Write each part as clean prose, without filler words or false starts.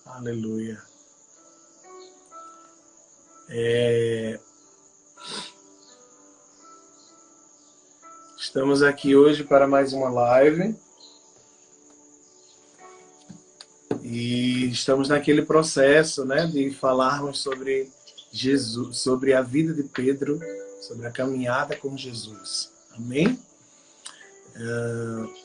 Aleluia. Estamos aqui hoje para mais uma live. E estamos naquele processo, né, de falarmos sobre Jesus, sobre a vida de Pedro, sobre a caminhada com Jesus. Amém?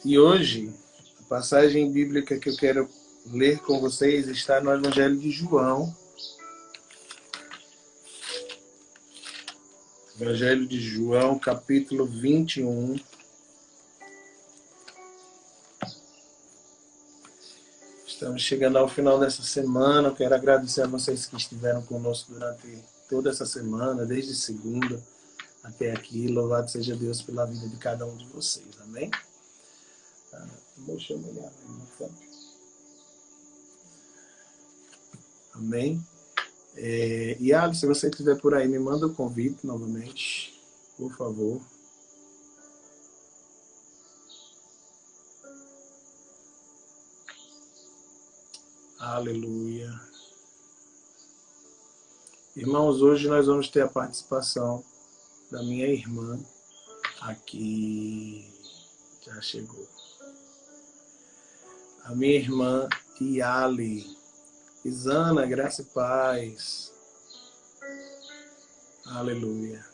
E hoje, a passagem bíblica que eu quero ler com vocês está no Evangelho de João. Evangelho de João, capítulo 21. Estamos chegando ao final dessa semana. Eu quero agradecer a vocês que estiveram conosco durante toda essa semana, desde segunda até aqui. Louvado seja Deus pela vida de cada um de vocês. Amém? Deixa eu olhar. Amém? E Alice, se você estiver por aí, me manda o convite novamente, por favor. Aleluia. Irmãos, hoje nós vamos ter a participação da minha irmã aqui. Já chegou. A minha irmã Yali. Isana, graça e paz. Aleluia.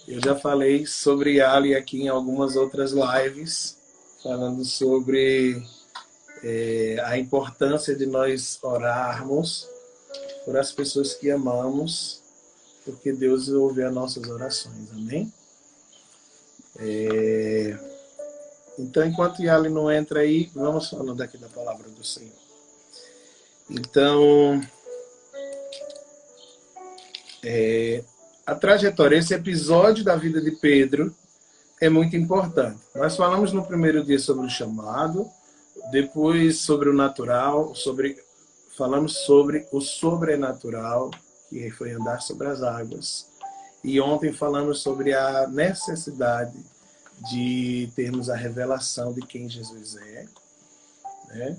Eu já falei sobre Yali aqui em algumas outras lives, falando sobre a importância de nós orarmos por as pessoas que amamos, porque Deus ouve as nossas orações, amém? Então, enquanto Yali não entra aí, vamos falando aqui da palavra do Senhor. Então, a trajetória, esse episódio da vida de Pedro é muito importante. Nós falamos no primeiro dia sobre o chamado, depois sobre o natural, falamos sobre o sobrenatural, que foi andar sobre as águas. E ontem falamos sobre a necessidade de termos a revelação de quem Jesus é, né?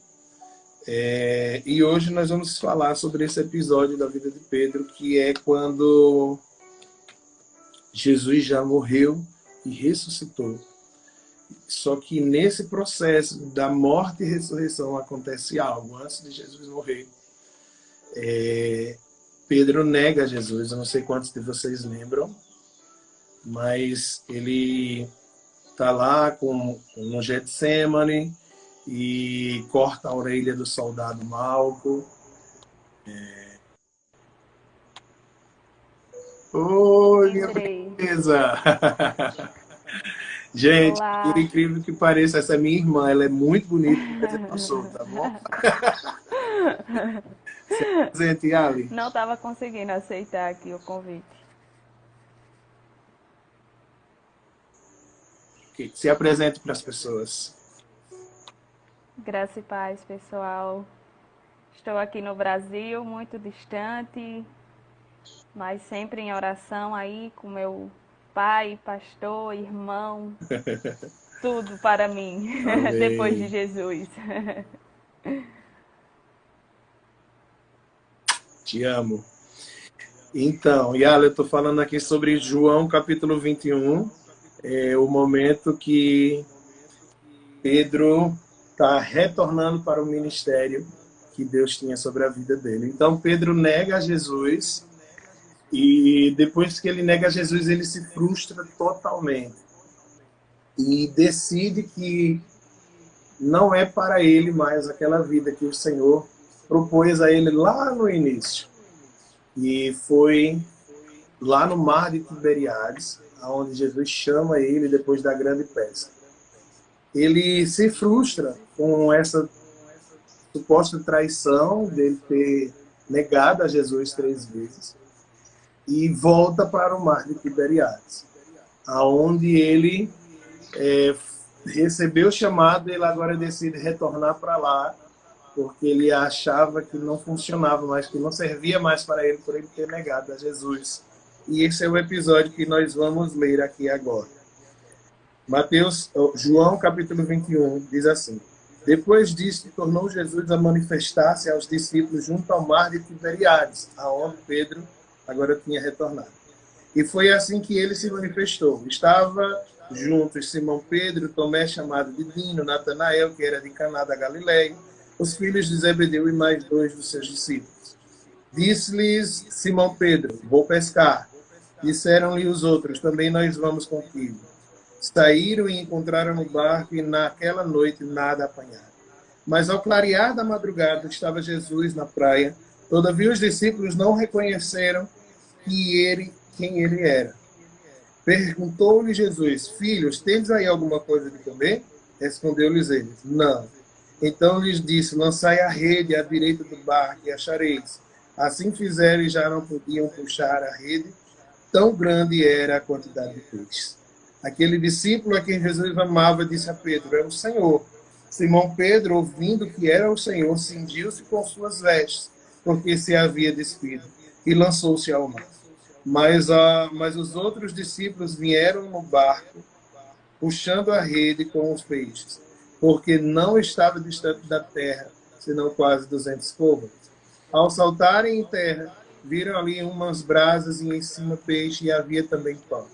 E hoje nós vamos falar sobre esse episódio da vida de Pedro, que é quando Jesus já morreu e ressuscitou. Só que nesse processo da morte e ressurreição acontece algo. Antes de Jesus morrer, Pedro nega Jesus. Eu não sei quantos de vocês lembram, mas ele está lá no Getsemane e corta a orelha do soldado Malco. Oi, minha princesa! Gente, Olá. por incrível que pareça, essa é minha irmã. Ela é muito bonita, mas eu não sou, tá bom? Se apresente, Ali. Não estava conseguindo aceitar aqui o convite. Se apresente para as pessoas. Graça e paz, pessoal. Estou aqui no Brasil, muito distante, mas sempre em oração aí com meu pai, pastor, irmão, tudo para mim, depois de Jesus. Te amo. Então, Yala, eu estou falando aqui sobre João capítulo 21, o momento que Pedro está retornando para o ministério que Deus tinha sobre a vida dele. Então, Pedro nega Jesus e depois que ele nega Jesus, ele se frustra totalmente e decide que não é para ele mais aquela vida que o Senhor propôs a ele lá no início. E foi lá no mar de Tiberíades, onde Jesus chama ele depois da grande pesca. Ele se frustra com essa suposta traição dele ter negado a Jesus 3 vezes e volta para o mar de Tiberíades, aonde ele recebeu o chamado e ele agora decide retornar para lá, porque ele achava que não funcionava mais, que não servia mais para ele, por ele ter negado a Jesus. E esse é o episódio que nós vamos ler aqui agora. João capítulo 21 diz assim: Depois disso, tornou Jesus a manifestar-se aos discípulos junto ao mar de Tiberíades, aonde Pedro agora tinha retornado. E foi assim que ele se manifestou. Estava juntos Simão Pedro, Tomé, chamado de Dino, Natanael, que era de Caná da Galileia, os filhos de Zebedeu e mais 2 dos seus discípulos. Disse-lhes Simão Pedro: vou pescar. Disseram-lhe os outros: também nós vamos contigo. Saíram e encontraram no barco, e naquela noite nada apanharam. Mas ao clarear da madrugada estava Jesus na praia. Todavia os discípulos não reconheceram quem ele era. Perguntou-lhe Jesus: filhos, tendes aí alguma coisa de comer? Respondeu-lhes ele: não. Então lhes disse: lançai a rede à direita do barco e achareis. Assim fizeram e já não podiam puxar a rede, tão grande era a quantidade de peixes. Aquele discípulo a quem Jesus amava disse a Pedro: é o Senhor. Simão Pedro, ouvindo que era o Senhor, cingiu-se com suas vestes, porque se havia despido, e lançou-se ao mar. Mas os outros discípulos vieram no barco, puxando a rede com os peixes, porque não estava distante da terra, senão quase 200 côvados. Ao saltarem em terra, viram ali umas brasas e em cima peixe, e havia também pão.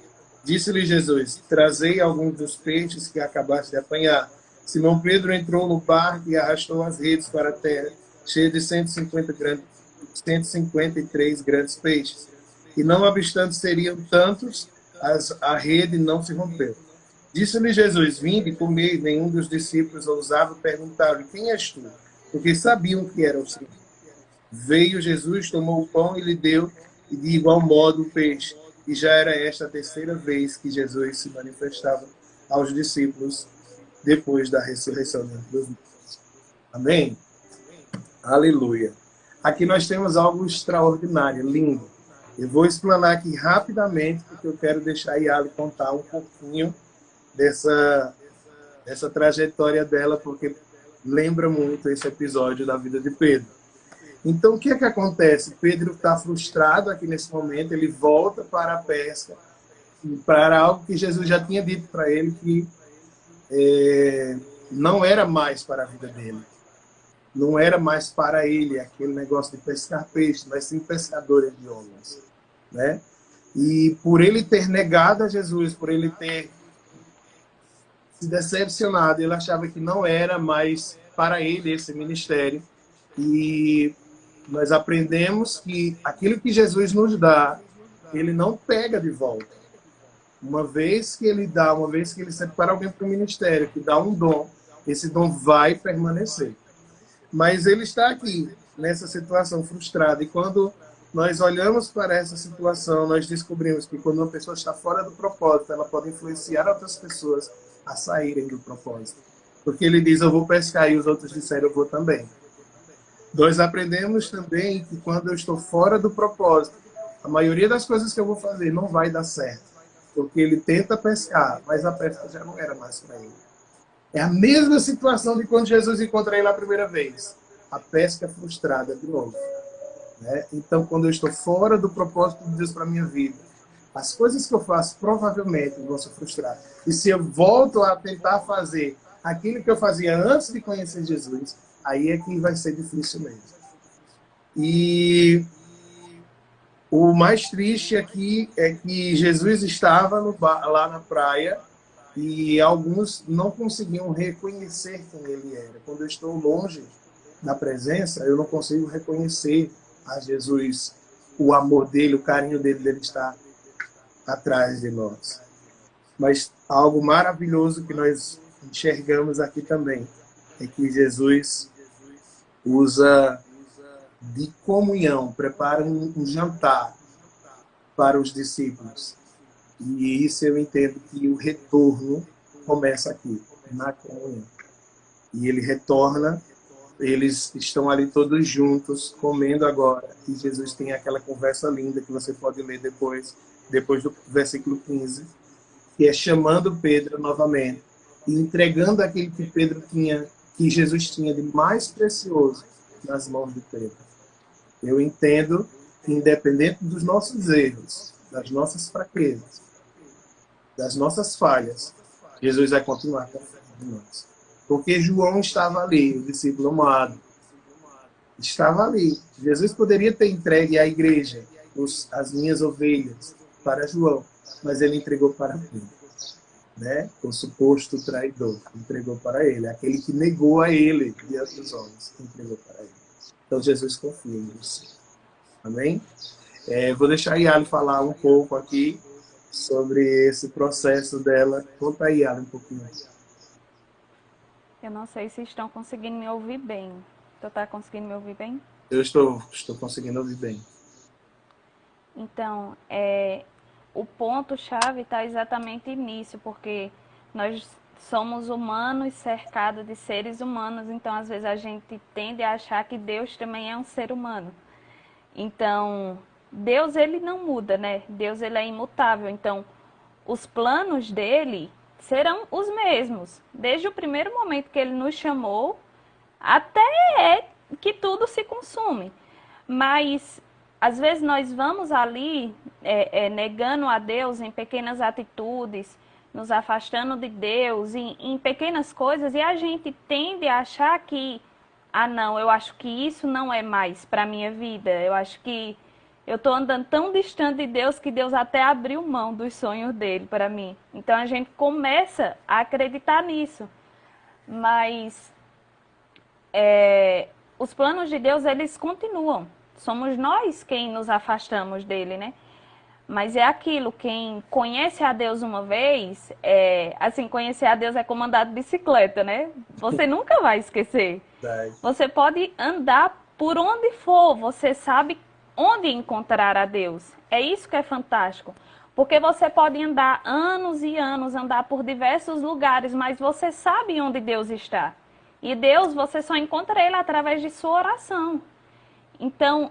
Disse-lhe Jesus: trazei alguns dos peixes que acabaste de apanhar. Simão Pedro entrou no barco e arrastou as redes para a terra, cheia de 153 grandes peixes. E não obstante seriam tantos, a rede não se rompeu. Disse-lhe Jesus: vinde e comei. Nenhum dos discípulos ousava perguntar-lhe: quem és tu? Porque sabiam que era o Senhor. Veio Jesus, tomou o pão e lhe deu, e de igual modo o peixe. E já era esta a terceira vez que Jesus se manifestava aos discípulos depois da ressurreição dos mortos. Amém? Aleluia. Aqui nós temos algo extraordinário, lindo. Eu vou explanar aqui rapidamente, porque eu quero deixar a Yali contar um pouquinho dessa trajetória dela, porque lembra muito esse episódio da vida de Pedro. Então, o que é que acontece? Pedro está frustrado aqui nesse momento, ele volta para a pesca, para algo que Jesus já tinha dito para ele que não era mais para a vida dele. Não era mais para ele aquele negócio de pescar peixe, mas sim pescador de homens, né? E por ele ter negado a Jesus, por ele ter se decepcionado, ele achava que não era mais para ele esse ministério. E nós aprendemos que aquilo que Jesus nos dá, ele não pega de volta. Uma vez que ele dá, uma vez que ele separa alguém para o ministério, que dá um dom, esse dom vai permanecer. Mas ele está aqui, nessa situação frustrada. E quando nós olhamos para essa situação, nós descobrimos que quando uma pessoa está fora do propósito, ela pode influenciar outras pessoas a saírem do propósito. Porque ele diz: eu vou pescar, e os outros disseram: eu vou também. Nós aprendemos também que quando eu estou fora do propósito, a maioria das coisas que eu vou fazer não vai dar certo. Porque ele tenta pescar, mas a pesca já não era mais para ele. É a mesma situação de quando Jesus encontra ele a primeira vez. A pesca frustrada de novo, né? Então, quando eu estou fora do propósito de Deus para a minha vida, as coisas que eu faço provavelmente vão se frustrar. E se eu volto a tentar fazer aquilo que eu fazia antes de conhecer Jesus, aí é que vai ser difícil mesmo. E o mais triste aqui é que Jesus estava lá na praia e alguns não conseguiam reconhecer quem ele era. Quando eu estou longe da presença, eu não consigo reconhecer a Jesus, o amor dele, o carinho dele estar atrás de nós. Mas algo maravilhoso que nós enxergamos aqui também é que Jesus usa de comunhão, prepara um jantar para os discípulos. E isso eu entendo que o retorno começa aqui, na comunhão. E ele retorna, eles estão ali todos juntos, comendo agora. E Jesus tem aquela conversa linda que você pode ler depois do versículo 15, que é chamando Pedro novamente e entregando aquilo que Pedro tinha, que Jesus tinha de mais precioso nas mãos de Pedro. Eu entendo que, independente dos nossos erros, das nossas fraquezas, das nossas falhas, Jesus vai continuar confiando em nós. Porque João estava ali, o discípulo amado. Estava ali. Jesus poderia ter entregue à igreja as minhas ovelhas para João, mas ele entregou para mim, né? O suposto traidor entregou para ele, aquele que negou a ele diante dos homens, entregou para ele. Então Jesus confia em você. Amém? Vou deixar a Yali falar um pouco aqui sobre esse processo dela. Conta aí, Yali, um pouquinho. Eu não sei se estão conseguindo me ouvir bem. Tu tá conseguindo me ouvir bem? Eu estou conseguindo ouvir bem. Então, o ponto-chave está exatamente nisso, porque nós somos humanos cercados de seres humanos, então às vezes a gente tende a achar que Deus também é um ser humano. Então, Deus ele não muda, né? Deus ele é imutável, então os planos dele serão os mesmos, desde o primeiro momento que ele nos chamou até que tudo se consume. Mas às vezes nós vamos ali negando a Deus em pequenas atitudes, nos afastando de Deus em pequenas coisas, e a gente tende a achar que, ah não, eu acho que isso não é mais para a minha vida, eu acho que eu estou andando tão distante de Deus que Deus até abriu mão dos sonhos dele para mim. Então a gente começa a acreditar nisso. Mas os planos de Deus, eles continuam. Somos nós quem nos afastamos dele, né? Mas é aquilo, quem conhece a Deus uma vez, assim, conhecer a Deus é como andar de bicicleta, né? Você nunca vai esquecer. Você pode andar por onde for, você sabe onde encontrar a Deus. É isso que é fantástico. Porque você pode andar anos e anos, andar por diversos lugares, mas você sabe onde Deus está. E Deus, você só encontra Ele através de sua oração. Então,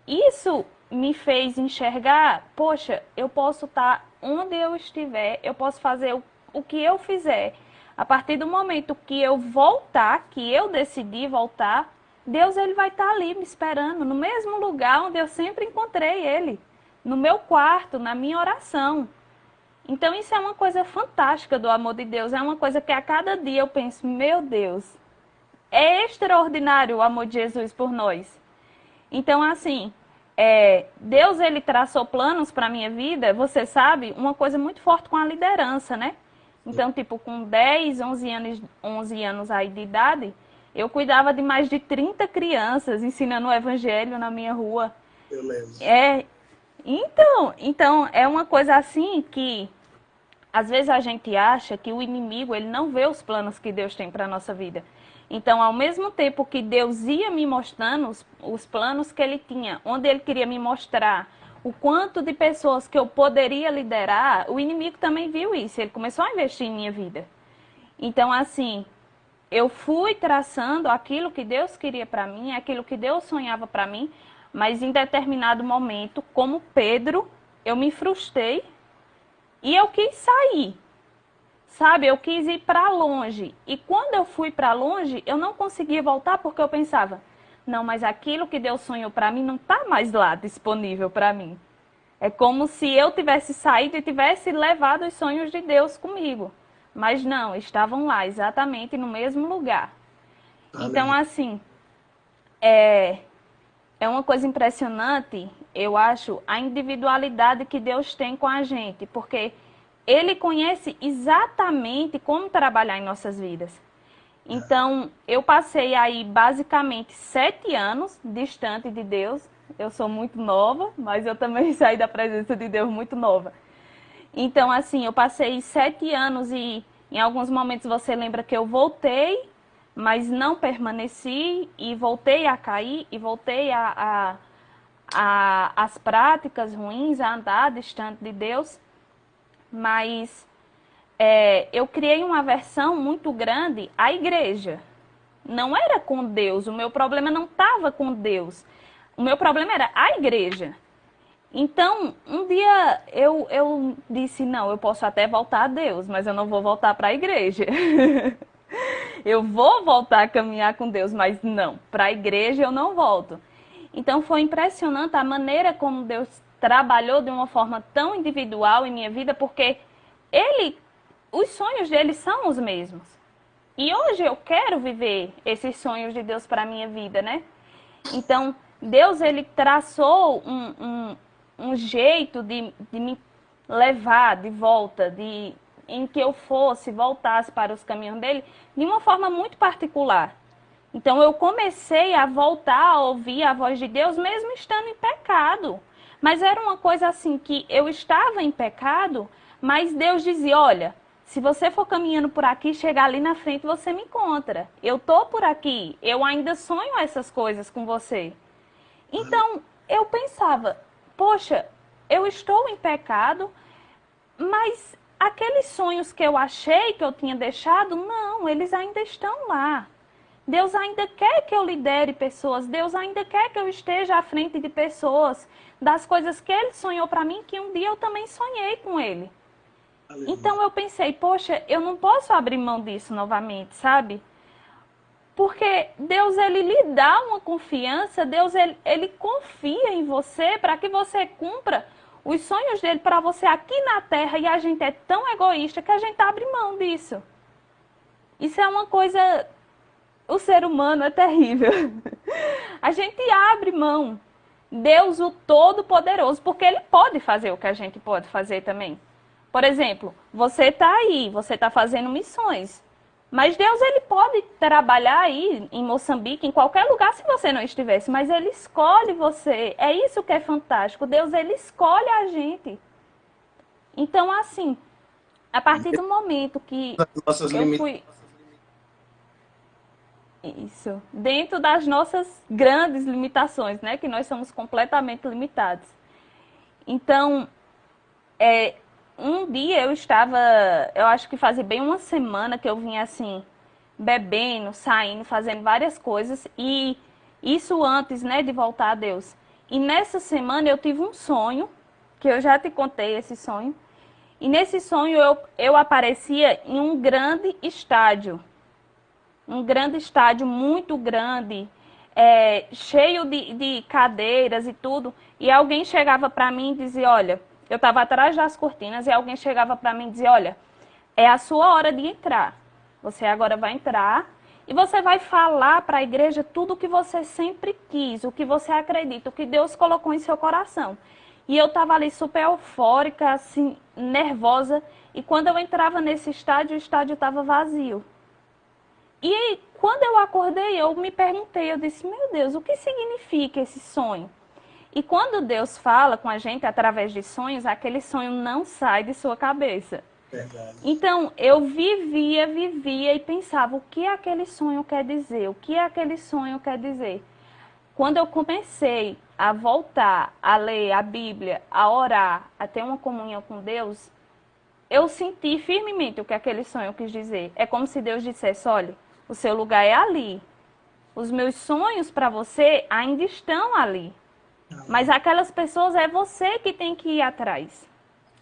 isso me fez enxergar, poxa, eu posso estar onde eu estiver, eu posso fazer o que eu fizer. A partir do momento que eu voltar, que eu decidi voltar, Deus ele vai estar ali me esperando, no mesmo lugar onde eu sempre encontrei Ele. No meu quarto, na minha oração. Então isso é uma coisa fantástica do amor de Deus. É uma coisa que a cada dia eu penso, meu Deus, é extraordinário o amor de Jesus por nós. Então, assim, Deus ele traçou planos para a minha vida, você sabe, uma coisa muito forte com a liderança, né? Então, tipo, com 10, 11 anos aí de idade, eu cuidava de mais de 30 crianças, ensinando o evangelho na minha rua. Eu lembro. Então, é uma coisa assim que, às vezes a gente acha que o inimigo, ele não vê os planos que Deus tem para a nossa vida. Então, ao mesmo tempo que Deus ia me mostrando os planos que Ele tinha, onde Ele queria me mostrar o quanto de pessoas que eu poderia liderar, o inimigo também viu isso. Ele começou a investir em minha vida. Então, assim, eu fui traçando aquilo que Deus queria para mim, aquilo que Deus sonhava para mim, mas em determinado momento, como Pedro, eu me frustrei e eu quis sair. Sabe, eu quis ir para longe. E quando eu fui para longe, eu não conseguia voltar porque eu pensava, não, mas aquilo que Deus sonhou para mim não está mais lá disponível para mim. É como se eu tivesse saído e tivesse levado os sonhos de Deus comigo. Mas não, estavam lá, exatamente no mesmo lugar. Então, assim, é uma coisa impressionante, eu acho, a individualidade que Deus tem com a gente. Porque Ele conhece exatamente como trabalhar em nossas vidas. Então, eu passei aí basicamente 7 anos distante de Deus. Eu sou muito nova, mas eu também saí da presença de Deus muito nova. Então, assim, eu passei 7 anos e em alguns momentos você lembra que eu voltei, mas não permaneci e voltei a cair e voltei as práticas ruins, a andar distante de Deus. Mas eu criei uma aversão muito grande à igreja. Não era com Deus, o meu problema não estava com Deus. O meu problema era a igreja. Então, um dia eu disse, não, eu posso até voltar a Deus, mas eu não vou voltar para a igreja. Eu vou voltar a caminhar com Deus, mas não, para a igreja eu não volto. Então foi impressionante a maneira como Deus trabalhou de uma forma tão individual em minha vida, porque os sonhos dele são os mesmos. E hoje eu quero viver esses sonhos de Deus para a minha vida, né? Então, Deus, ele traçou um jeito de me levar de volta, em que eu voltasse para os caminhos dele, de uma forma muito particular. Então, eu comecei a voltar a ouvir a voz de Deus, mesmo estando em pecado. Mas era uma coisa assim, que eu estava em pecado, mas Deus dizia, olha, se você for caminhando por aqui, chegar ali na frente, você me encontra. Eu tô por aqui, eu ainda sonho essas coisas com você. Então, eu pensava, poxa, eu estou em pecado, mas aqueles sonhos que eu achei que eu tinha deixado, não, eles ainda estão lá. Deus ainda quer que eu lidere pessoas, Deus ainda quer que eu esteja à frente de pessoas, das coisas que Ele sonhou para mim, que um dia eu também sonhei com Ele. Então eu pensei, poxa, eu não posso abrir mão disso novamente, sabe? Porque Deus, ele lhe dá uma confiança, Deus, ele confia em você para que você cumpra os sonhos dele para você aqui na terra, e a gente é tão egoísta que a gente abre mão disso. Isso é uma coisa... O ser humano é terrível. A gente abre mão. Deus, o Todo-Poderoso, porque Ele pode fazer o que a gente pode fazer também. Por exemplo, você está aí, você está fazendo missões. Mas Deus, Ele pode trabalhar aí em Moçambique, em qualquer lugar, se você não estivesse. Mas Ele escolhe você. É isso que é fantástico. Deus, Ele escolhe a gente. Então, assim, a partir do momento que Nossas eu fui... Isso. Dentro das nossas grandes limitações, né? Que nós somos completamente limitados. Então, um dia eu estava... Eu acho que fazia bem uma semana que eu vinha assim, bebendo, saindo, fazendo várias coisas. E isso antes, né, de voltar a Deus. E nessa semana eu tive um sonho, que eu já te contei esse sonho. E nesse sonho eu aparecia em um grande estádio. Um grande estádio, muito grande, cheio de cadeiras e tudo. E alguém chegava para mim e dizia, olha, eu estava atrás das cortinas e alguém chegava para mim e dizia, olha, é a sua hora de entrar. Você agora vai entrar e você vai falar para a igreja tudo o que você sempre quis, o que você acredita, o que Deus colocou em seu coração. E eu estava ali super eufórica, assim, nervosa. E quando eu entrava nesse estádio, o estádio estava vazio. E aí, quando eu acordei, eu me perguntei, eu disse, meu Deus, o que significa esse sonho? E quando Deus fala com a gente através de sonhos, aquele sonho não sai de sua cabeça. Verdade. Então, eu vivia e pensava, o que aquele sonho quer dizer? O que aquele sonho quer dizer? Quando eu comecei a voltar a ler a Bíblia, a orar, a ter uma comunhão com Deus, eu senti firmemente o que aquele sonho quis dizer. É como se Deus dissesse, olha, o seu lugar é ali. Os meus sonhos para você ainda estão ali. Mas aquelas pessoas é você que tem que ir atrás.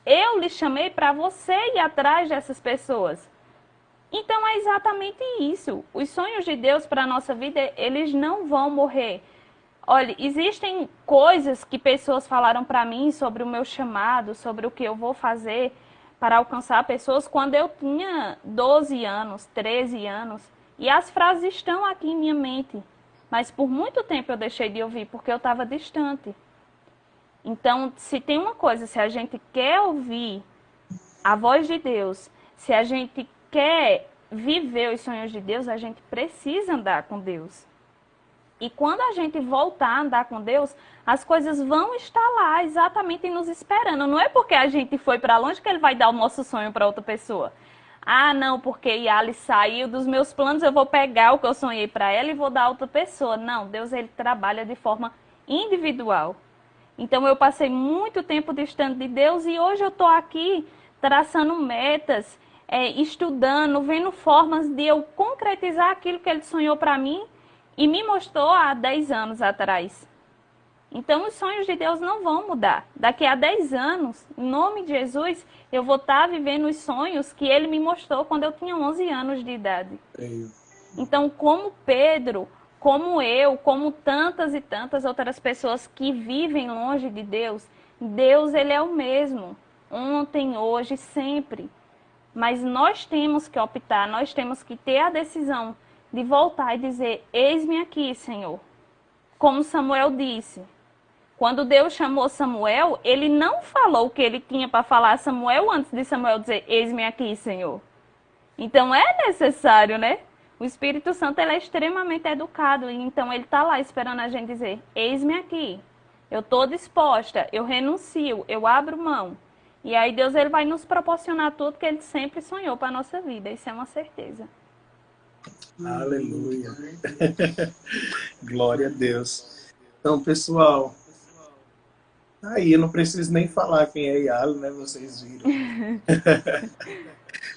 Eu lhe chamei para você ir atrás dessas pessoas. Então é exatamente isso. Os sonhos de Deus para a nossa vida, eles não vão morrer. Olha, existem coisas que pessoas falaram para mim sobre o meu chamado, sobre o que eu vou fazer para alcançar pessoas quando eu tinha 12 anos, 13 anos. E as frases estão aqui em minha mente. Mas por muito tempo eu deixei de ouvir, porque eu estava distante. Então, se tem uma coisa, se a gente quer ouvir a voz de Deus, se a gente quer viver os sonhos de Deus, a gente precisa andar com Deus. E quando a gente voltar a andar com Deus, as coisas vão estar lá, exatamente nos esperando. Não é porque a gente foi para longe que Ele vai dar o nosso sonho para outra pessoa. Ah, não, porque Yali saiu dos meus planos, eu vou pegar o que eu sonhei para ela e vou dar a outra pessoa. Não, Deus, Ele trabalha de forma individual. Então, eu passei muito tempo distante de Deus e hoje eu estou aqui traçando metas, estudando, vendo formas de eu concretizar aquilo que Ele sonhou para mim e me mostrou há 10 anos atrás. Então, os sonhos de Deus não vão mudar. Daqui a 10 anos, em nome de Jesus, eu vou estar vivendo os sonhos que Ele me mostrou quando eu tinha 11 anos de idade. Então, como Pedro, como eu, como tantas e tantas outras pessoas que vivem longe de Deus, Deus, Ele é o mesmo. Ontem, hoje, sempre. Mas nós temos que optar, nós temos que ter a decisão de voltar e dizer: eis-me aqui, Senhor. Como Samuel disse. Quando Deus chamou Samuel, ele não falou o que ele tinha para falar a Samuel antes de Samuel dizer: eis-me aqui, Senhor. Então é necessário, né? O Espírito Santo, ele é extremamente educado, então ele está lá esperando a gente dizer: eis-me aqui. Eu estou disposta, eu renuncio, eu abro mão. E aí Deus, ele vai nos proporcionar tudo que ele sempre sonhou para a nossa vida. Isso é uma certeza. Aleluia. Glória a Deus. Então, pessoal, aí eu não preciso nem falar quem é Yali, né? Vocês viram.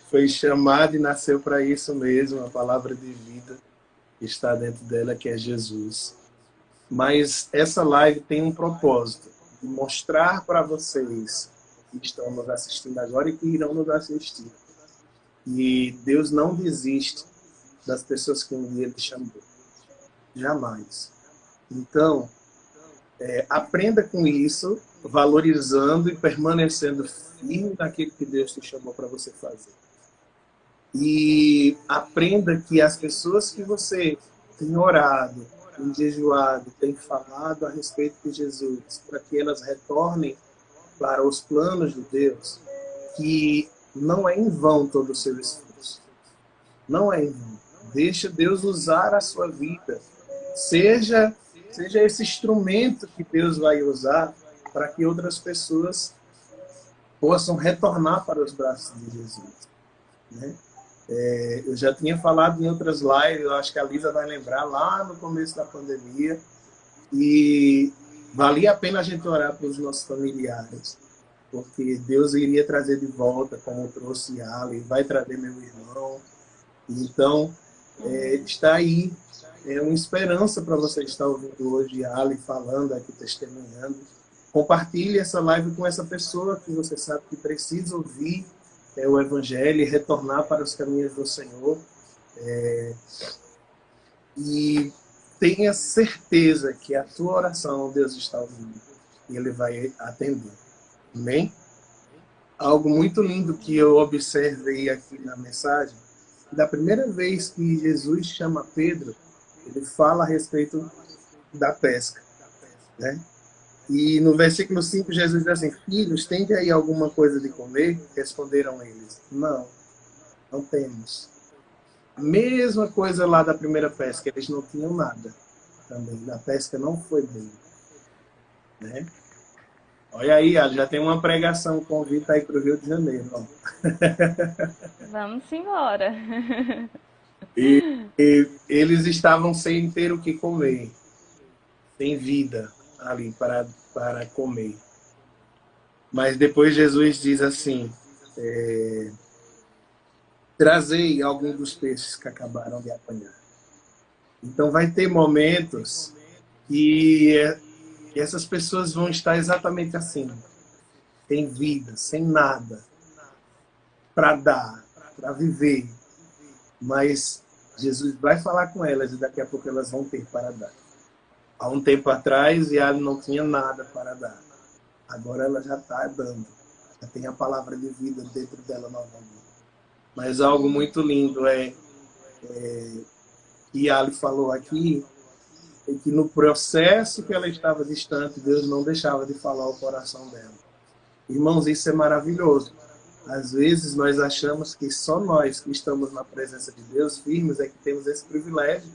Foi chamado e nasceu para isso mesmo, a palavra de vida que está dentro dela, que é Jesus. Mas essa live tem um propósito, de mostrar para vocês que estão nos assistindo agora e que irão nos assistir. E Deus não desiste das pessoas que um dia Ele chamou. Jamais. Então, aprenda com isso, valorizando e permanecendo firme naquilo que Deus te chamou para você fazer. E aprenda que as pessoas que você tem orado, tem jejuado, tem falado a respeito de Jesus, para que elas retornem para os planos de Deus, que não é em vão todo o seu esforço. Não é em vão. Deixa Deus usar a sua vida. Seja esse instrumento que Deus vai usar para que outras pessoas possam retornar para os braços de Jesus. Né? Eu já tinha falado em outras lives, eu acho que a Lisa vai lembrar, lá no começo da pandemia, e valia a pena a gente orar pelos nossos familiares, porque Deus iria trazer de volta, como trouxe Ali, vai trazer meu irmão. Então, está aí, uma esperança para você estar ouvindo hoje Ali falando aqui, testemunhando. Compartilhe essa live com essa pessoa que você sabe que precisa ouvir o Evangelho e retornar para os caminhos do Senhor. E tenha certeza que a tua oração Deus está ouvindo e Ele vai atender. Amém? Algo muito lindo que eu observei aqui na mensagem, da primeira vez que Jesus chama Pedro, Ele fala a respeito da pesca, né? E no versículo 5, Jesus diz assim: filhos, tende aí alguma coisa de comer? Responderam eles: não, não temos. A mesma coisa lá da primeira pesca, eles não tinham nada também. A pesca não foi bem. Né? Olha aí, já tem uma pregação, um convite aí para o Rio de Janeiro. Ó. Vamos embora. E eles estavam sem ter o que comer, sem vida ali para comer. Mas depois Jesus diz assim: trazei algum dos peixes que acabaram de apanhar. Então vai ter momentos que essas pessoas vão estar exatamente assim, sem vida, sem nada para dar, para viver. Mas Jesus vai falar com elas e daqui a pouco elas vão ter para dar. Há um tempo atrás, ela não tinha nada para dar. Agora ela já está dando. Já tem a palavra de vida dentro dela novamente. Mas algo muito lindo que Ali falou aqui, é que no processo que ela estava distante, Deus não deixava de falar ao coração dela. Irmãos, isso é maravilhoso. Às vezes nós achamos que só nós que estamos na presença de Deus, firmes, é que temos esse privilégio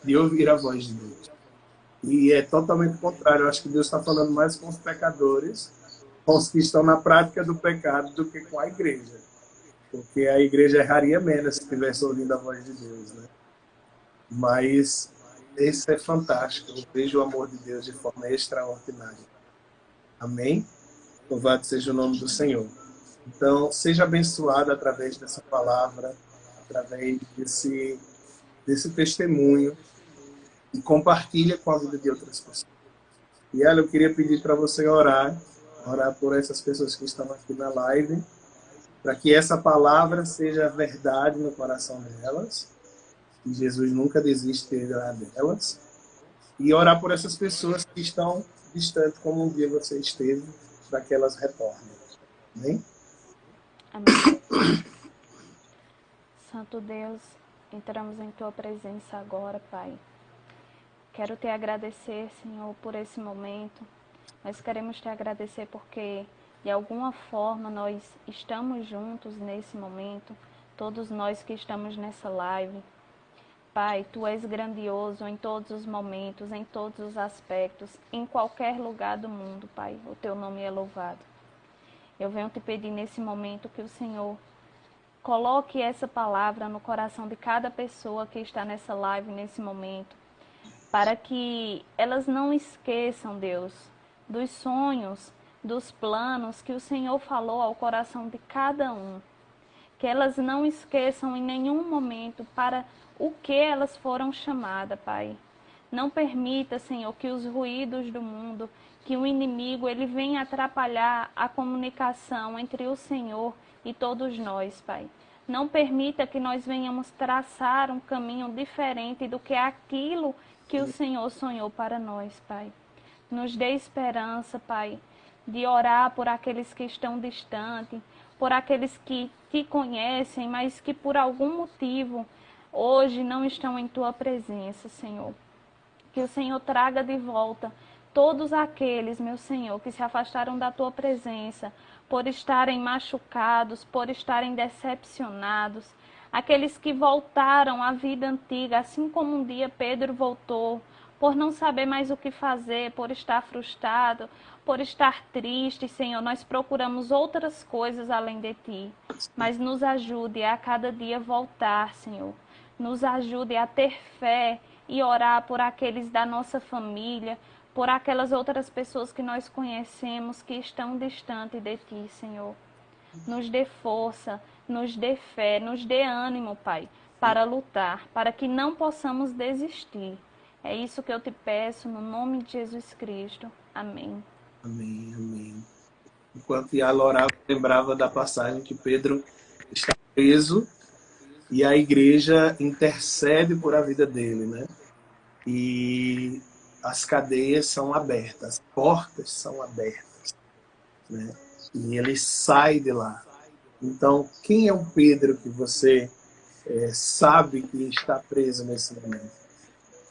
de ouvir a voz de Deus. E é totalmente o contrário. Eu acho que Deus está falando mais com os pecadores, com os que estão na prática do pecado, do que com a igreja. Porque a igreja erraria menos se estivesse ouvindo a voz de Deus. Né? Mas isso é fantástico. Eu vejo o amor de Deus de forma extraordinária. Amém? Louvado seja o nome do Senhor. Então, seja abençoado através dessa palavra, através desse testemunho, e compartilha com a vida de outras pessoas. E ela, eu queria pedir para você orar por essas pessoas que estão aqui na live, para que essa palavra seja verdade no coração delas, que Jesus nunca desistirá delas, e orar por essas pessoas que estão distantes, como um dia você esteve, para que elas retornem. Amém? Amém. Santo Deus, entramos em Tua presença agora, Pai. Quero Te agradecer, Senhor, por esse momento. Nós queremos Te agradecer porque, de alguma forma, nós estamos juntos nesse momento, todos nós que estamos nessa live. Pai, Tu és grandioso em todos os momentos, em todos os aspectos, em qualquer lugar do mundo, Pai. O Teu nome é louvado. Eu venho Te pedir nesse momento que o Senhor coloque essa palavra no coração de cada pessoa que está nessa live nesse momento, para que elas não esqueçam, Deus, dos sonhos, dos planos que o Senhor falou ao coração de cada um. Que elas não esqueçam em nenhum momento para o que elas foram chamadas, Pai. Não permita, Senhor, que os ruídos do mundo, que o inimigo, ele venha atrapalhar a comunicação entre o Senhor e todos nós, Pai. Não permita que nós venhamos traçar um caminho diferente do que aquilo que o Senhor sonhou para nós, Pai. Nos dê esperança, Pai, de orar por aqueles que estão distantes, por aqueles que Te conhecem, mas que por algum motivo hoje não estão em Tua presença, Senhor. Que o Senhor traga de volta todos aqueles, meu Senhor, que se afastaram da Tua presença, por estarem machucados, por estarem decepcionados, aqueles que voltaram à vida antiga, assim como um dia Pedro voltou, por não saber mais o que fazer, por estar frustrado, por estar triste, Senhor. Nós procuramos outras coisas além de Ti, mas nos ajude a cada dia voltar, Senhor. Nos ajude a ter fé e orar por aqueles da nossa família, por aquelas outras pessoas que nós conhecemos que estão distantes de Ti, Senhor. Nos dê força, nos dê fé, nos dê ânimo, Pai, para lutar, para que não possamos desistir. É isso que eu Te peço, no nome de Jesus Cristo. Amém. Amém, amém. Enquanto Yala orava, lembrava da passagem que Pedro está preso e a igreja intercede por a vida dele, né? E as cadeias são abertas, as portas são abertas, né? E ele sai de lá. Então, quem é o Pedro que você sabe que está preso nesse momento?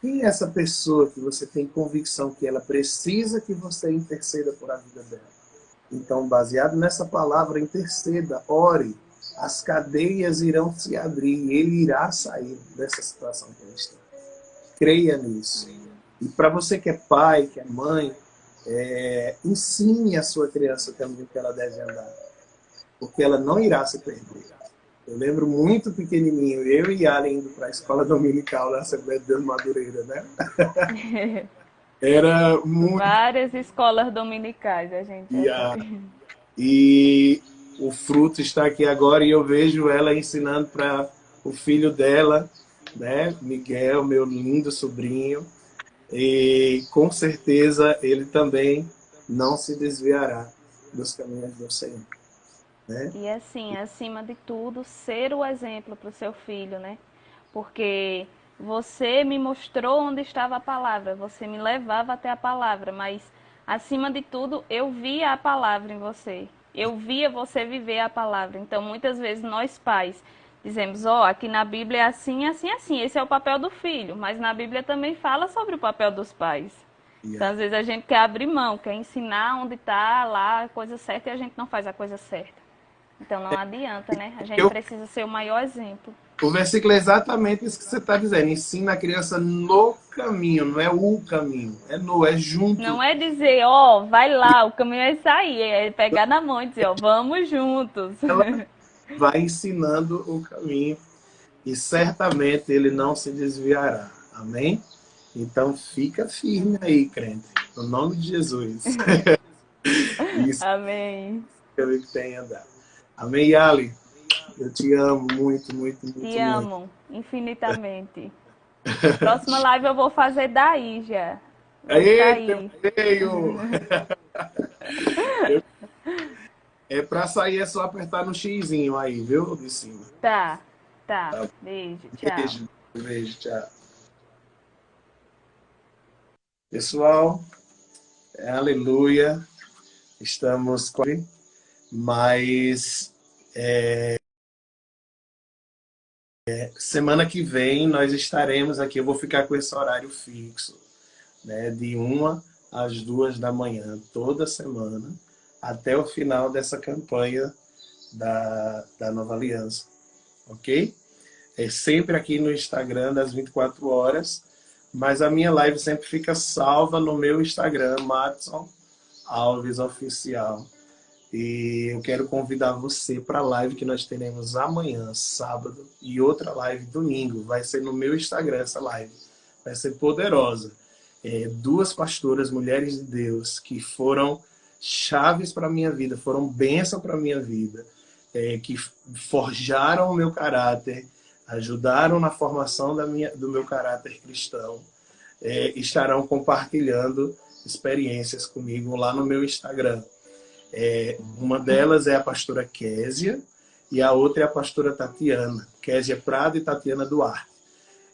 Quem é essa pessoa que você tem convicção que ela precisa que você interceda por a vida dela? Então, baseado nessa palavra, interceda, ore. As cadeias irão se abrir, ele irá sair dessa situação que ele está. Creia nisso. E para você que é pai, que é mãe, ensine a sua criança também que ela deve andar. Porque ela não irá se perder. Eu lembro muito pequenininho, eu e Yara indo para a escola dominical da Assembleia de Deus Madureira, né? Era muito... Várias escolas dominicais a gente E o fruto está aqui agora e eu vejo ela ensinando para o filho dela, né, Miguel, meu lindo sobrinho, e com certeza ele também não se desviará dos caminhos do Senhor. Né? E assim, acima de tudo, ser o exemplo para o seu filho, né? Porque você me mostrou onde estava a palavra, você me levava até a palavra, mas acima de tudo, eu via a palavra em você. Eu via você viver a palavra. Então, muitas vezes nós pais dizemos, aqui na Bíblia é assim, assim, assim. Esse é o papel do filho, mas na Bíblia também fala sobre o papel dos pais. Então, às vezes a gente quer abrir mão, quer ensinar onde está lá a coisa certa e a gente não faz a coisa certa. Então não adianta, né? A gente precisa ser o maior exemplo. O versículo é exatamente isso que você está dizendo. Ensina a criança no caminho, não é o caminho. É junto. Não é dizer, vai lá, o caminho é sair. É pegar na mão e dizer, vamos juntos. Ela vai ensinando o caminho e certamente ele não se desviará. Amém? Então fica firme aí, crente. No nome de Jesus. Isso. Amém. Que ele tenha dado. Amém, Yali? Eu te amo muito, muito, muito. Te amo infinitamente. Próxima live eu vou fazer daí já. É pra sair, é só apertar no xizinho aí, viu? De cima. Tá. Beijo, tchau. Beijo, tchau. Pessoal, aleluia. Estamos com... Mas Semana que vem nós estaremos aqui, eu vou ficar com esse horário fixo, né, de 1 às 2 da manhã, toda semana, até o final dessa campanha da Nova Aliança, ok? É sempre aqui no Instagram, das 24 horas, mas a minha live sempre fica salva no meu Instagram, Madson Alves Oficial. E eu quero convidar você para a live que nós teremos amanhã, sábado, e outra live domingo. Vai ser no meu Instagram essa live. Vai ser poderosa. Duas pastoras, mulheres de Deus, que foram chaves para a minha vida, foram bênção para a minha vida, que forjaram o meu caráter, ajudaram na formação do meu caráter cristão, estarão compartilhando experiências comigo lá no meu Instagram. Uma delas é a pastora Késia e a outra é a pastora Tatiana, Késia Prado e Tatiana Duarte.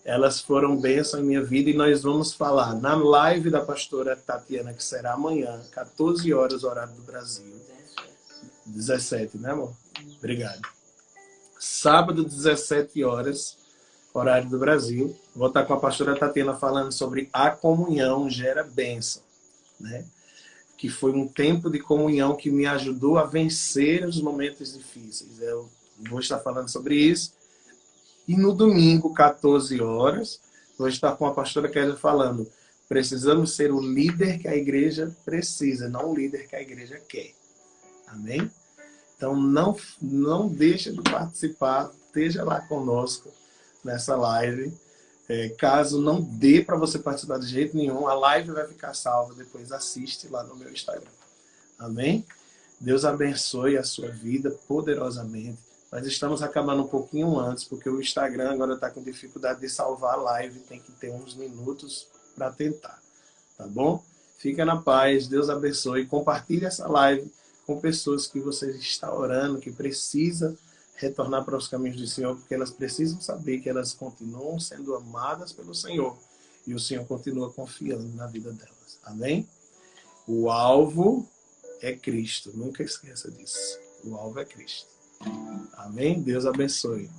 Elas foram bênção em minha vida e nós vamos falar na live da pastora Tatiana, que será amanhã, 14 horas, horário do Brasil. 17, né, amor? Obrigado. Sábado, 17 horas, horário do Brasil. Vou estar com a pastora Tatiana falando sobre a comunhão gera bênção, né? Que foi um tempo de comunhão que me ajudou a vencer os momentos difíceis. Eu vou estar falando sobre isso. E no domingo, 14 horas, vou estar com a pastora Kézia falando: precisamos ser o líder que a igreja precisa, não o líder que a igreja quer. Amém? Então, não deixe de participar, esteja lá conosco nessa live. Caso não dê para você participar de jeito nenhum, a live vai ficar salva, depois assiste lá no meu Instagram. Amém? Deus abençoe a sua vida poderosamente. Nós estamos acabando um pouquinho antes, porque o Instagram agora está com dificuldade de salvar a live, tem que ter uns minutos para tentar. Tá bom? Fica na paz, Deus abençoe. Compartilhe essa live com pessoas que você está orando, que precisa retornar para os caminhos do Senhor, porque elas precisam saber que elas continuam sendo amadas pelo Senhor e o Senhor continua confiando na vida delas. Amém? O alvo é Cristo. Nunca esqueça disso. O alvo é Cristo. Amém? Deus abençoe.